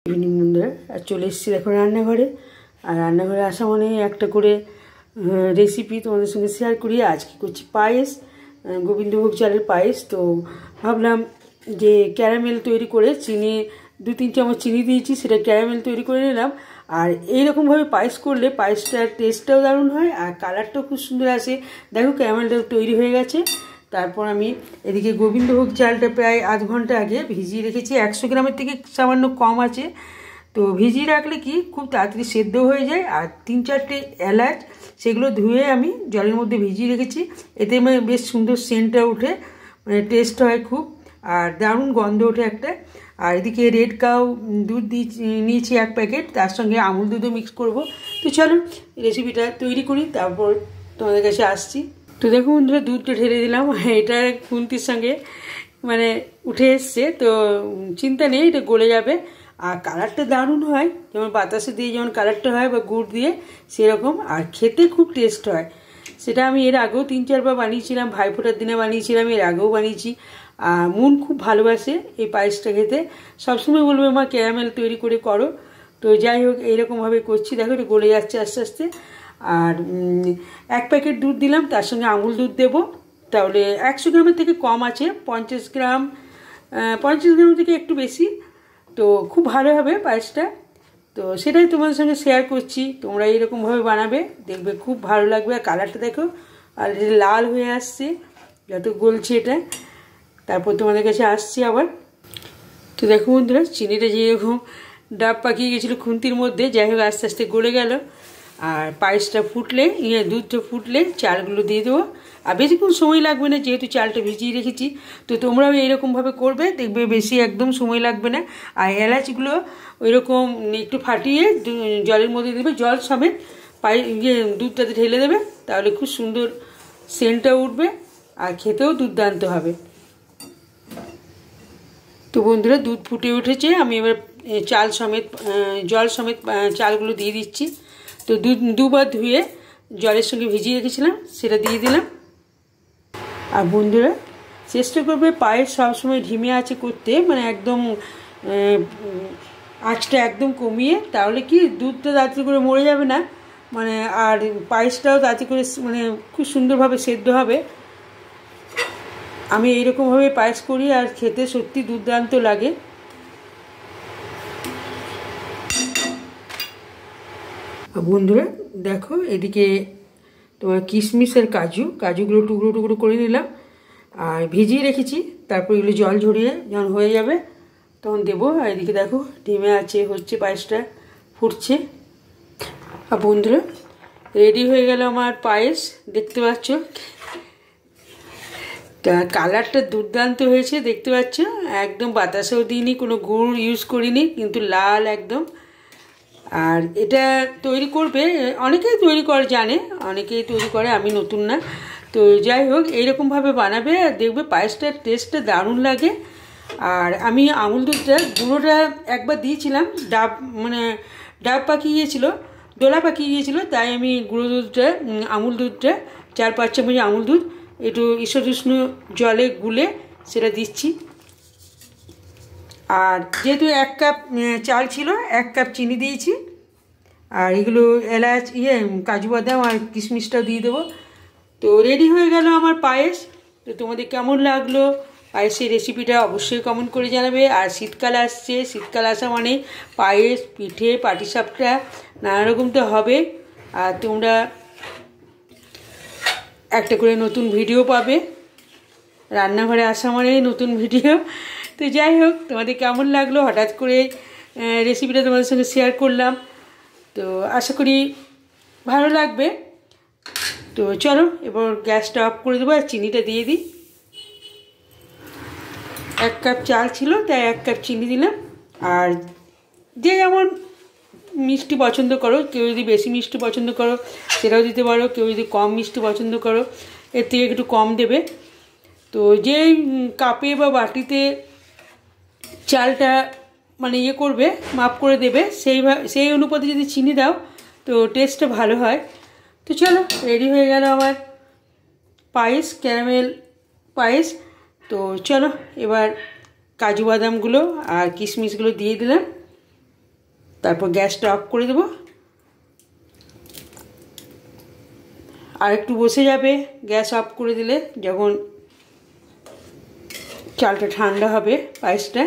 Evening বন্ধুরা আর চলে এসেছি দেখো রান্নাঘরে। আর রান্নাঘরে আসা মানে একটা করে রেসিপি তোমাদের সঙ্গে শেয়ার করি। আজকে করছি পায়েস, গোবিন্দভোগ চালের পায়েস। তো ভাবলাম যে ক্যারামেল তৈরি করে চিনি 2-3 চামচ চিনি দিয়েছি, সেটা ক্যারামেল তৈরি করে নিলাম। আর এইরকমভাবে পায়েস করলে পায়েসটার টেস্টটাও দারুণ হয় আর কালারটাও খুব সুন্দর আসে। দেখো ক্যারামেলটাও তৈরি হয়ে গেছে। তারপর আমি এদিকে গোবিন্দভোগ চালটা প্রায় আধ ঘন্টা আগে ভিজিয়ে রেখেছি। 100 গ্রামের থেকে সামান্য কম আছে। তো ভিজিয়ে রাখলে কি খুব তাড়াতাড়ি সেদ্ধ হয়ে যায়। আর 3-4টে এলাচ সেগুলো ধুয়ে আমি জলের মধ্যে ভিজিয়ে রেখেছি। এতে বেশ সুন্দর সেন্টটা ওঠে, মানে টেস্ট হয় খুব, আর দারুণ গন্ধ ওঠে একটা। আর এদিকে রেড কাউ দুধ নিয়েছি 1 প্যাকেট, তার সঙ্গে আমুল দুধও মিক্স করব। তো চলো রেসিপিটা তৈরি করি, তারপর তোমাদের কাছে আসছি। তো দেখো বন্ধুরা, দুধটা ঢেলে দিলাম। এটা খুন্তির সঙ্গে মানে উঠে এসছে, তো চিন্তা নেই, এটা গলে যাবে। আর কালারটা দারুণ হয়, যেমন বাতাসে দিয়ে যেমন কালারটা হয় বা গুড় দিয়ে সেরকম, আর খেতে খুব টেস্ট হয়। সেটা আমি এর আগেও 3-4 বার বানিয়েছিলাম, ভাইফোঁটার দিনে বানিয়েছিলাম, এর আগেও বানিয়েছি। আর মন খুব ভালোবাসে এই পায়েসটা খেতে। সবসময় বলবে মা ক্যারামেল তৈরি করে করো। তো যাই হোক, এইরকমভাবে করছি। দেখো এটা গলে যাচ্ছে আস্তে আস্তে। আর 1 প্যাকেট দুধ দিলাম, তার সঙ্গে আমুল দুধ দেবো। তাহলে 100 গ্রামের থেকে কম আছে, 50 গ্রাম 50 গ্রাম থেকে একটু বেশি। তো খুব ভালো হবে পায়েসটা। তো সেটাই তোমাদের সঙ্গে শেয়ার করছি। তোমরা এইরকমভাবে বানাবে, দেখবে খুব ভালো লাগবে। আর কালারটা দেখো, আর লাল হয়ে আসছে যত গলছে এটা। তারপর তোমাদের কাছে আসছি আবার। তো দেখো বন্ধুরা, চিনিটা যেরকম ডাব পাকিয়ে গেছিলো খুন্তির মধ্যে, যাই হোক আস্তে আস্তে গলে গেল। আর পায়েসটা ফুটলে, দুধটা ফুটলে চালগুলো দিয়ে দেবো। আর বেশিক্ষণ সময় লাগবে না, যেহেতু চালটা ভিজিয়ে রেখেছি। তো তোমরাও এইরকমভাবে করবে, দেখবে বেশি একদম সময় লাগবে না। আর এলাচগুলো ওইরকম একটু ফাটিয়ে জলের মধ্যে দেবে, জল সমেত দুধটাতে ঢেলে দেবে, তাহলে খুব সুন্দর সেন্টটা উঠবে আর খেতেও দুর্দান্ত হবে। তো বন্ধুরা, দুধ ফুটে উঠেছে, আমি এবার চাল সমেত জল সমেত চালগুলো দিয়ে দিচ্ছি। তো দুবার ধুয়ে জলের সঙ্গে ভিজিয়ে রেখেছিলাম, সেটা দিয়ে দিলাম। আর বন্ধুরা, চেষ্টা করবে পায়েস সবসময় ঢিমে আঁচে করতে, মানে একদম আঁচটা একদম কমিয়ে, তাহলে কি দুধটা তাড়াতাড়ি করে মরে যাবে না, মানে আর পায়েসটাও তাড়াতাড়ি করে মানে খুব সুন্দরভাবে সেদ্ধ হবে। আমি এইরকমভাবে পায়েস করি আর খেতে সত্যি দুর্দান্ত লাগে। বন্ধুরা দেখো, এদিকে তোমার কিশমিশ আর কাজুগুলো টুকরো টুকরো করে নিলাম আর ভিজিয়ে রেখেছি। তারপর এগুলো জল ঝরিয়ে যখন হয়ে যাবে তখন দেবো। আর এদিকে দেখো ডিমে আছে, হচ্ছে পায়েসটা, ফুটছে। আর বন্ধুরা, রেডি হয়ে গেল আমার পায়েস, দেখতে পাচ্ছ। তা কালারটা দুর্দান্ত হয়েছে, দেখতে পাচ্ছ। একদম বাতাসেও দিইনি, কোনো গুড় ইউজ করিনি, কিন্তু লাল একদম। আর এটা তৈরি করবে অনেকেই তৈরি করে জানে, অনেকেই তৈরি করে, আমি নতুন না। তো যাই হোক, এইরকমভাবে বানাবে আর দেখবে পায়েসটার টেস্টটা দারুণ লাগে। আর আমি আমুল দুধটা গুঁড়োটা একবার দিয়েছিলাম, ডাব পাকিয়ে গিয়েছিলো, দোলা পাকিয়ে গিয়েছিলো, তাই আমি গুঁড়ো দুধটা আমুল দুধটা 4-5 চামচ আমুল দুধ একটু ঈষৎ জলে গুলে সেটা দিচ্ছি। আর যেহেতু 1 কাপ চাল ছিল, 1 কাপ চিনি দিয়েছি। আর এগুলো এলাচ কাজু বাদাম আর কিশমিশটাও দিয়ে দেবো। তো রেডি হয়ে গেল আমার পায়েস। তো তোমাদের কেমন লাগলো পায়েসের রেসিপিটা অবশ্যই কমেন্ট করে জানাবে। আর শীতকাল আসছে, শীতকাল আসা মানে পায়েস, পিঠে, পাটিসাপটা নানা রকম তো হবে। আর তোমরা একটা করে নতুন ভিডিও পাবে, রান্নাঘরে আসা মানে নতুন ভিডিও। তো যাই হোক, তোমাদের কেমন লাগলো, হঠাৎ করে রেসিপিটা তোমাদের সঙ্গে শেয়ার করলাম। তো আশা করি ভালো লাগবে। তো চলো এবার গ্যাসটা অফ করে দেবো আর চিনিটা দিয়ে দিই। 1 কাপ চাল ছিল, তাই 1 কাপ চিনি দিলাম। আর যে যেমন মিষ্টি পছন্দ করো, কেউ যদি বেশি মিষ্টি পছন্দ করো সেটাও দিতে পারো, কেউ যদি কম মিষ্টি পছন্দ করো এর থেকে একটু কম দেবে। তো যেই কাপে বা বাটিতে চালটা মানে করবে, মাপ করে দেবে, সেই অনুপাতে যদি চিনি দাও তো টেস্টটা ভালো হয়। তো চলো, রেডি হয়ে গেল আমার পায়েস, ক্যারামেল পায়েস। তো চলো এবার কাজু বাদামগুলো আর কিশমিশগুলো দিয়ে দিলাম। তারপর গ্যাসটা অফ করে দেবো। আর একটু বসে যাবে গ্যাস অফ করে দিলে, যখন চালটা ঠান্ডা হবে পায়েসটা।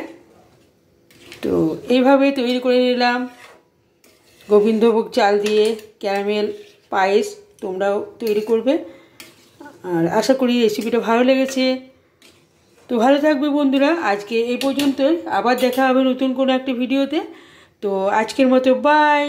তো এইভাবে তৈরি করে নিলাম গোবিন্দভোগ চাল দিয়ে ক্যারামেল পায়েস। তোমরাও তৈরি করবে, আর আশা করি রেসিপিটা ভালো লেগেছে। তো ভালো থাকবে বন্ধুরা, আজকে এই পর্যন্তই। আবার দেখা হবে নতুন কোনো একটা ভিডিওতে। তো আজকের মতো বাই।